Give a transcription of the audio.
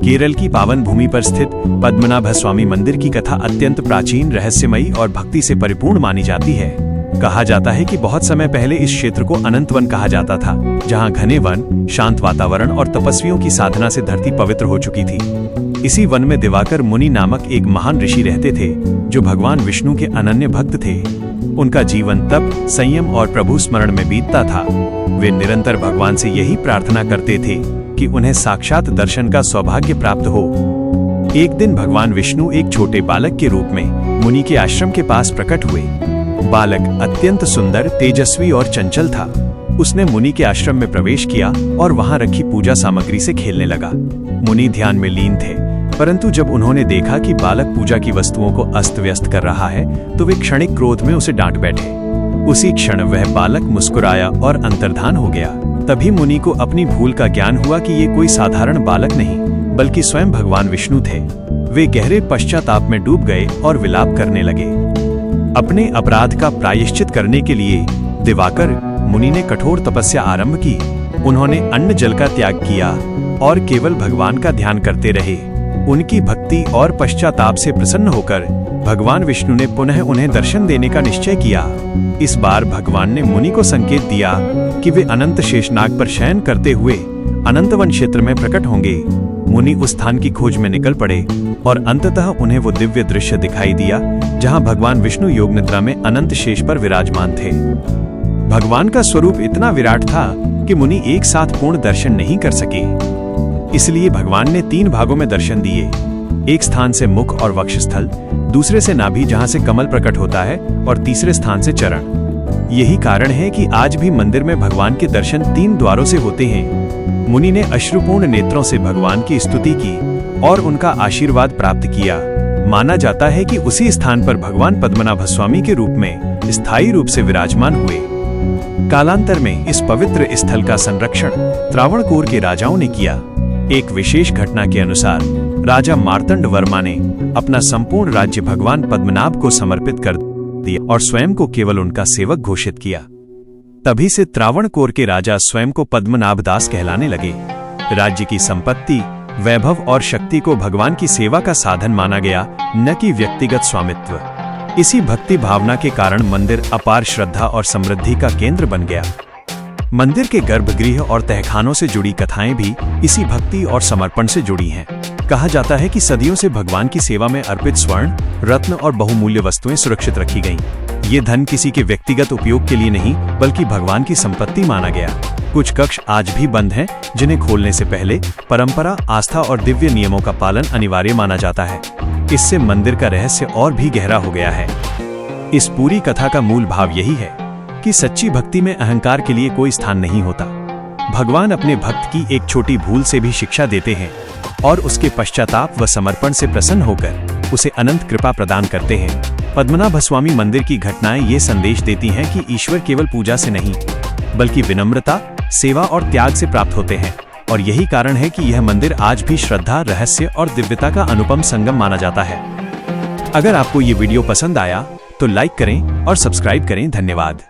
केरल की पावन भूमि पर स्थित पद्मनाभ स्वामी मंदिर की कथा अत्यंत प्राचीन, रहस्यमयी और भक्ति से परिपूर्ण मानी जाती है। कहा जाता है कि बहुत समय पहले इस क्षेत्र को अनंत वन कहा जाता था, जहां घने वन, शांत वातावरण और तपस्वियों की साधना से धरती पवित्र हो चुकी थी। इसी वन में दिवाकर मुनि नामक एक महान ऋषि रहते थे, जो भगवान विष्णु के अनन्य भक्त थे। उनका जीवन तप, संयम और प्रभु स्मरण में बीतता था। वे निरंतर भगवान से यही प्रार्थना करते थे कि उन्हें साक्षात दर्शन का सौभाग्य प्राप्त हो। एक दिन भगवान विष्णु एक छोटे बालक के रूप में मुनि के आश्रम के पास प्रकट हुए। बालक अत्यंत सुंदर, तेजस्वी और चंचल था। उसने मुनि के आश्रम में प्रवेश किया और वहां रखी पूजा सामग्री से खेलने लगा। मुनि ध्यान में लीन थे, परंतु जब उन्होंने देखा कि बालक पूजा की वस्तुओं को अस्त व्यस्त कर रहा है, तो वे क्षणिक क्रोध में उसे डांट बैठे। उसी क्षण वह बालक मुस्कुराया और अंतर्धान हो गया। तभी मुनि को अपनी भूल का ज्ञान हुआ कि ये कोई साधारण बालक नहीं, बल्कि स्वयं भगवान विष्णु थे। वे गहरे पश्चाताप में डूब गए और विलाप करने लगे। अपने अपराध का प्रायश्चित करने के लिए दिवाकर मुनि ने कठोर तपस्या आरंभ की। उन्होंने अन्न जल का त्याग किया और केवल भगवान का ध्यान करते रहे। उनकी भक्ति और पश्चाताप से प्रसन्न होकर भगवान विष्णु ने पुनः उन्हें दर्शन देने का निश्चय किया। इस बार भगवान ने मुनि को संकेत दिया कि वे अनंत शेषनाग पर शयन करते हुए अनंतवन क्षेत्र में प्रकट होंगे। मुनि उस स्थान की खोज में निकल पड़े और अंततः उन्हें वो दिव्य दृश्य दिखाई दिया, जहां भगवान विष्णु योग निद्रा में अनंत शेष पर विराजमान थे। भगवान का स्वरूप इतना विराट था कि मुनि एक साथ पूर्ण दर्शन नहीं कर सके। इसलिए भगवान ने 3 भागों में दर्शन दिए। एक स्थान से मुख और वक्षस्थल, दूसरे से नाभि जहां से कमल प्रकट होता है, और तीसरे स्थान से चरण। यही कारण है कि आज भी मंदिर में भगवान के दर्शन 3 द्वारों से होते हैं। मुनि ने अश्रुपूर्ण नेत्रों से भगवान की स्तुति की और उनका आशीर्वाद प्राप्त किया। माना जाता है कि उसी स्थान पर भगवान पद्मनाभ स्वामी के रूप में स्थायी रूप से विराजमान हुए। कालांतर में इस पवित्र स्थल का संरक्षण त्रावणकोर के राजाओं ने किया। एक विशेष घटना के अनुसार राजा मार्तंड वर्मा ने अपना संपूर्ण राज्य भगवान पद्मनाभ को समर्पित कर दिया और स्वयं को केवल उनका सेवक घोषित किया। तभी से त्रावणकोर के राजा स्वयं को पद्मनाभ दास कहलाने लगे। राज्य की संपत्ति, वैभव और शक्ति को भगवान की सेवा का साधन माना गया, न कि व्यक्तिगत स्वामित्व। इसी भक्ति भावना के कारण मंदिर अपार श्रद्धा और समृद्धि का केंद्र बन गया। मंदिर के गर्भगृह और तहखानों से जुड़ी कथाएं भी इसी भक्ति और समर्पण से जुड़ी हैं। कहा जाता है कि सदियों से भगवान की सेवा में अर्पित स्वर्ण, रत्न और बहुमूल्य वस्तुएं सुरक्षित रखी गईं। ये धन किसी के व्यक्तिगत उपयोग के लिए नहीं, बल्कि भगवान की संपत्ति माना गया। कुछ कक्ष आज भी बंद हैं, जिन्हें खोलने से पहले परंपरा, आस्था और दिव्य नियमों का पालन अनिवार्य माना जाता है। इससे मंदिर का रहस्य और भी गहरा हो गया है। इस पूरी कथा का मूल भाव यही है कि सच्ची भक्ति में अहंकार के लिए कोई स्थान नहीं होता। भगवान अपने भक्त की एक छोटी भूल से भी शिक्षा देते हैं और उसके पश्चाताप व समर्पण से प्रसन्न होकर उसे अनंत कृपा प्रदान करते हैं। पद्मनाभ स्वामी मंदिर की घटनाएं ये संदेश देती हैं कि ईश्वर केवल पूजा से नहीं, बल्कि विनम्रता, सेवा और त्याग से प्राप्त होते हैं। और यही कारण है कि यह मंदिर आज भी श्रद्धा, रहस्य और दिव्यता का अनुपम संगम माना जाता है। अगर आपको ये वीडियो पसंद आया तो लाइक करें और सब्सक्राइब करें। धन्यवाद।